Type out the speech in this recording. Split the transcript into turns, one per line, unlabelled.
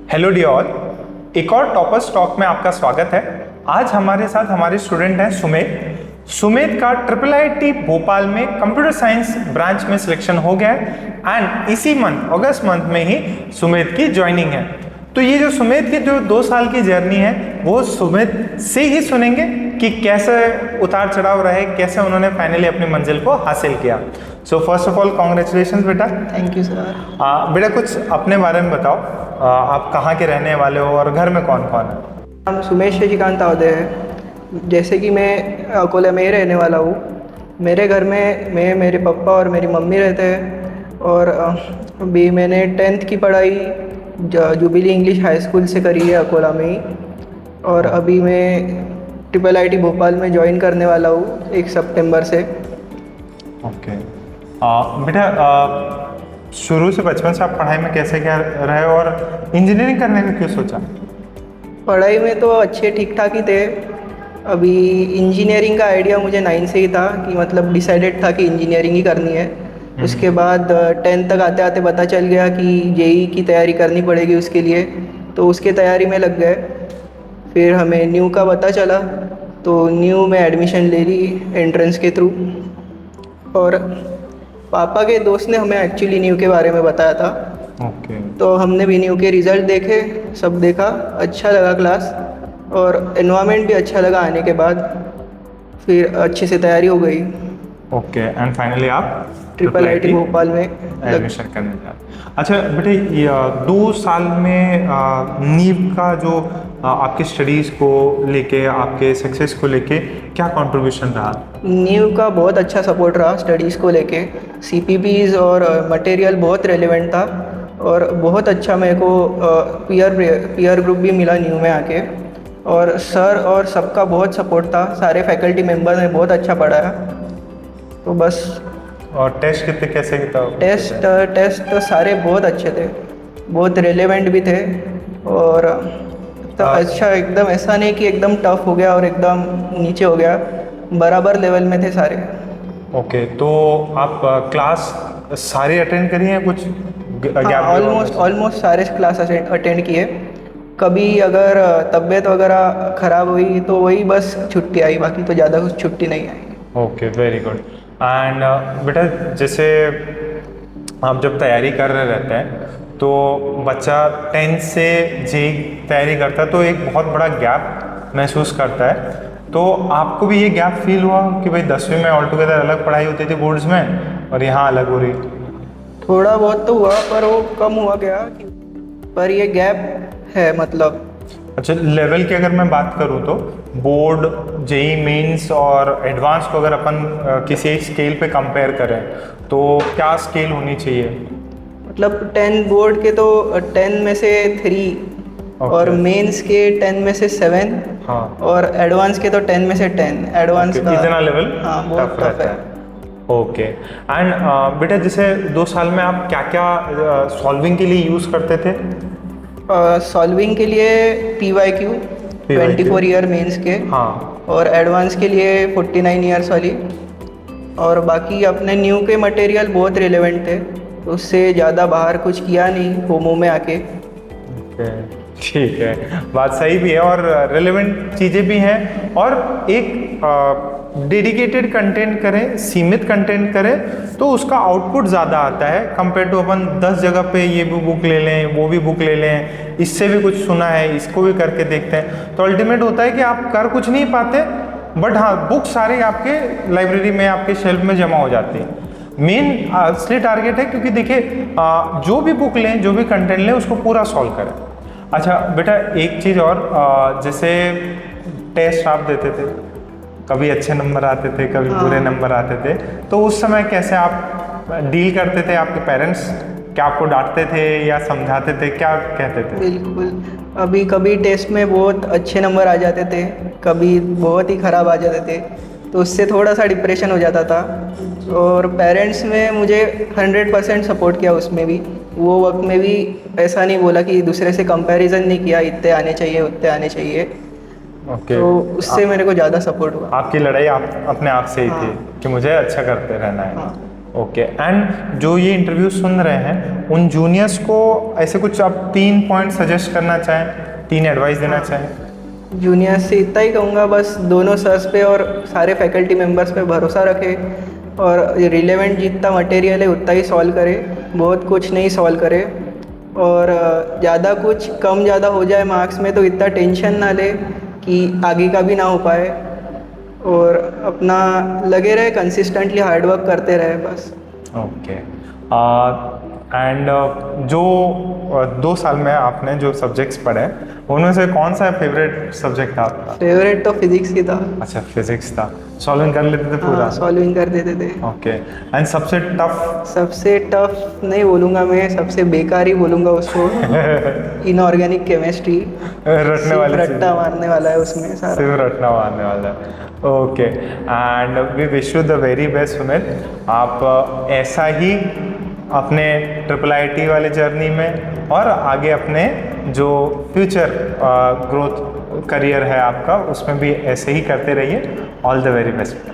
Hello dear all, एक और toppers talk में आपका स्वागत है। आज हमारे साथ हमारे स्टूडेंट हैं सुमित। सुमित का IIIT भोपाल में कंप्यूटर साइंस ब्रांच में सिलेक्शन हो गया है एंड इसी मंथ अगस्त मंथ में ही सुमित की ज्वाइनिंग है। तो ये जो सुमित की जो 2 साल की जर्नी है वो सुमित से ही सुनेंगे कि कैसे उतार चढ़ाव रहे, कैसे उन्होंने फाइनली अपनी मंजिल को हासिल किया। So first of all congratulation बेटा।
Thank you sir.
बेटा कुछ अपने बारे में बताओ, आप कहाँ के रहने वाले हो और घर में कौन कौन है?
हम सुमेश शशिकांत तावदे हैं। जैसे कि मैं अकोला में ही रहने वाला हूँ। मेरे घर में मैं, मेरे पापा और मेरी मम्मी रहते हैं। और अभी मैंने 10th की पढ़ाई जुबिली इंग्लिश हाई स्कूल से करी है अकोला में ही। और अभी मैं IIIT भोपाल में ज्वाइन करने वाला हूँ 1 सितंबर से।
ओके बेटा, शुरू से बचपन से आप पढ़ाई में कैसे क्या रहे और इंजीनियरिंग करने का क्यों सोचा?
पढ़ाई में तो अच्छे ठीक ठाक ही थे। अभी इंजीनियरिंग का आइडिया मुझे 9 से ही था कि मतलब डिसाइडेड था कि इंजीनियरिंग ही करनी है। उसके बाद 10th तक आते आते पता चल गया कि JEE की तैयारी करनी पड़ेगी उसके लिए, तो उसके तैयारी में लग गए। फिर हमें न्यू का पता चला तो न्यू में एडमिशन ले ली एंट्रेंस के थ्रू। और पापा के दोस्त ने हमें एक्चुअली न्यू के बारे में बताया था।
ओके
तो हमने भी न्यू के रिज़ल्ट देखे, सब देखा, अच्छा लगा क्लास और एनवायरनमेंट भी अच्छा लगा आने के बाद। फिर अच्छे से तैयारी हो गई।
ओके एंड फाइनली आप
IIIT भोपाल में
एडमिशन करने जा रहे हैं। अच्छा बेटे, 2 साल में नीव का जो आपके स्टडीज़ को लेके, आपके सक्सेस को लेके क्या कंट्रीब्यूशन रहा?
न्यू का बहुत अच्छा सपोर्ट रहा स्टडीज़ को लेके। CPPs और मटेरियल बहुत रेलेवेंट था और बहुत अच्छा मेरे को पीयर ग्रुप भी मिला न्यू में आके। और सर और सबका बहुत सपोर्ट था, सारे फैकल्टी मेंबर ने बहुत अच्छा पढ़ाया। तो बस।
और टेस्ट कितने कैसे था?
टेस्ट सारे बहुत अच्छे थे, बहुत रेलेवेंट भी थे। और तो अच्छा, एकदम ऐसा नहीं कि एकदम टफ हो गया और एकदम नीचे हो गया, बराबर लेवल में थे सारे।
ओके, तो आप क्लास सारी अटेंड करी हैं? कुछ गैप?
ऑलमोस्ट सारे क्लास अटेंड किए। कभी अगर तबीयत वगैरह ख़राब हुई तो वही बस छुट्टी आई, बाकी तो ज़्यादा कुछ छुट्टी नहीं आई।
Okay, very good. एंड बेटा, जैसे आप जब तैयारी कर रहे रहते हैं तो बच्चा 10th से JEE तैयारी करता है तो एक बहुत बड़ा गैप महसूस करता है। तो आपको भी ये गैप फील हुआ कि भाई 10वीं में ऑल टुगेदर अलग पढ़ाई होती थी बोर्ड्स में और यहाँ अलग हो रही?
थोड़ा बहुत तो हुआ पर वो कम हुआ गया, पर ये गैप है मतलब।
अच्छा, लेवल की अगर मैं बात करूँ तो बोर्ड, JEE मेंस और एडवांस को अगर अपन किसी एक स्केल पे कंपेयर करें तो क्या स्केल होनी चाहिए?
मतलब 10 बोर्ड के तो 10 में से 3 और मेंस के 10 में से 7।
हाँ।
और एडवांस के तो 10 में से 10। एडवांस का
इतना लेवल
हाँ बहुत टफ है।
ओके एंड बेटा, जैसे 2 साल में आप क्या क्या सॉल्विंग के लिए यूज़ करते थे?
सॉल्विंग के लिए PYQ 24 ईयर मेंस के।
हाँ।
और एडवांस के लिए 49 ईयर्स वाली। और बाकी अपने न्यू के मटेरियल बहुत रिलेवेंट थे, उससे ज़्यादा बाहर कुछ किया नहीं होमो में आके।
ठीक है, बात सही भी है और रेलेवेंट चीज़ें भी हैं। और एक डेडिकेटेड कंटेंट करें, सीमित कंटेंट करें तो उसका आउटपुट ज़्यादा आता है कंपेयर टू अपन 10 जगह पे ये भी बुक ले लें, वो भी बुक ले लें, इससे भी कुछ सुना है, इसको भी करके देखते हैं। तो अल्टीमेट होता है कि आप कर कुछ नहीं पाते, बट हाँ बुक सारी आपके लाइब्रेरी में, आपके शेल्फ में जमा हो जाती है। मेन असली टारगेट है, क्योंकि देखिए जो भी बुक लें, जो भी कंटेंट लें, उसको पूरा सॉल्व करें। अच्छा बेटा, एक चीज़ और, जैसे टेस्ट आप देते थे, कभी अच्छे नंबर आते थे, कभी बुरे नंबर आते थे, तो उस समय कैसे आप डील करते थे? आपके पेरेंट्स क्या आपको डांटते थे या समझाते थे, क्या कहते थे?
बिल्कुल, अभी कभी टेस्ट में बहुत अच्छे नंबर आ जाते थे, कभी बहुत ही ख़राब आ जाते थे, तो उससे थोड़ा सा डिप्रेशन हो जाता था। और पेरेंट्स ने मुझे 100% सपोर्ट किया उसमें भी। वो वक्त में भी ऐसा नहीं बोला कि दूसरे से कंपैरिजन नहीं किया, इतने आने चाहिए, उतने आने चाहिए।
ओके।
तो उससे मेरे को ज़्यादा सपोर्ट हुआ।
आपकी लड़ाई आप अपने आप से ही थी कि मुझे अच्छा करते रहना है। ओके, एंड जो ये इंटरव्यू सुन रहे हैं उन जूनियर्स को ऐसे कुछ आप 3 पॉइंट सजेस्ट करना चाहें, 3 एडवाइस देना चाहें?
जूनियर से इतना ही कहूँगा, बस दोनों सर्स पे और सारे फैकल्टी मेंबर्स पे भरोसा रखे और रिलेवेंट जितना मटेरियल है उतना ही सॉल्व करे, बहुत कुछ नहीं सॉल्व करे। और ज़्यादा कुछ कम ज़्यादा हो जाए मार्क्स में तो इतना टेंशन ना ले कि आगे का भी ना हो पाए, और अपना लगे रहे, कंसिस्टेंटली हार्डवर्क करते रहे बस।
ओके, एंड जो 2 साल में आपने जो सब्जेक्ट्स पढ़े उनमें से कौन सा फेवरेट सब्जेक्ट था आपका?
फेवरेट तो फिजिक्स ही था।
अच्छा, फिजिक्स था। सॉल्विंग कर लेते थे पूरा?
हाँ, सॉल्विंग कर देते थे।
ओके, एंड सबसे टफ?
सबसे टफ नहीं बोलूँगा मैं, सबसे बेकार ही बोलूँगा उसको। इनऑर्गेनिक केमिस्ट्री,
रटने वाली चीज़।
रट्टा मारने वाला है उसमें सारा।
सिर्फ रटना मारने वाला है। Okay, and we wish you the very best Sumit. आप ऐसा ही अपने IIIT वाले जर्नी में और आगे अपने जो फ्यूचर ग्रोथ करियर है आपका उसमें भी ऐसे ही करते रहिए। All the very best.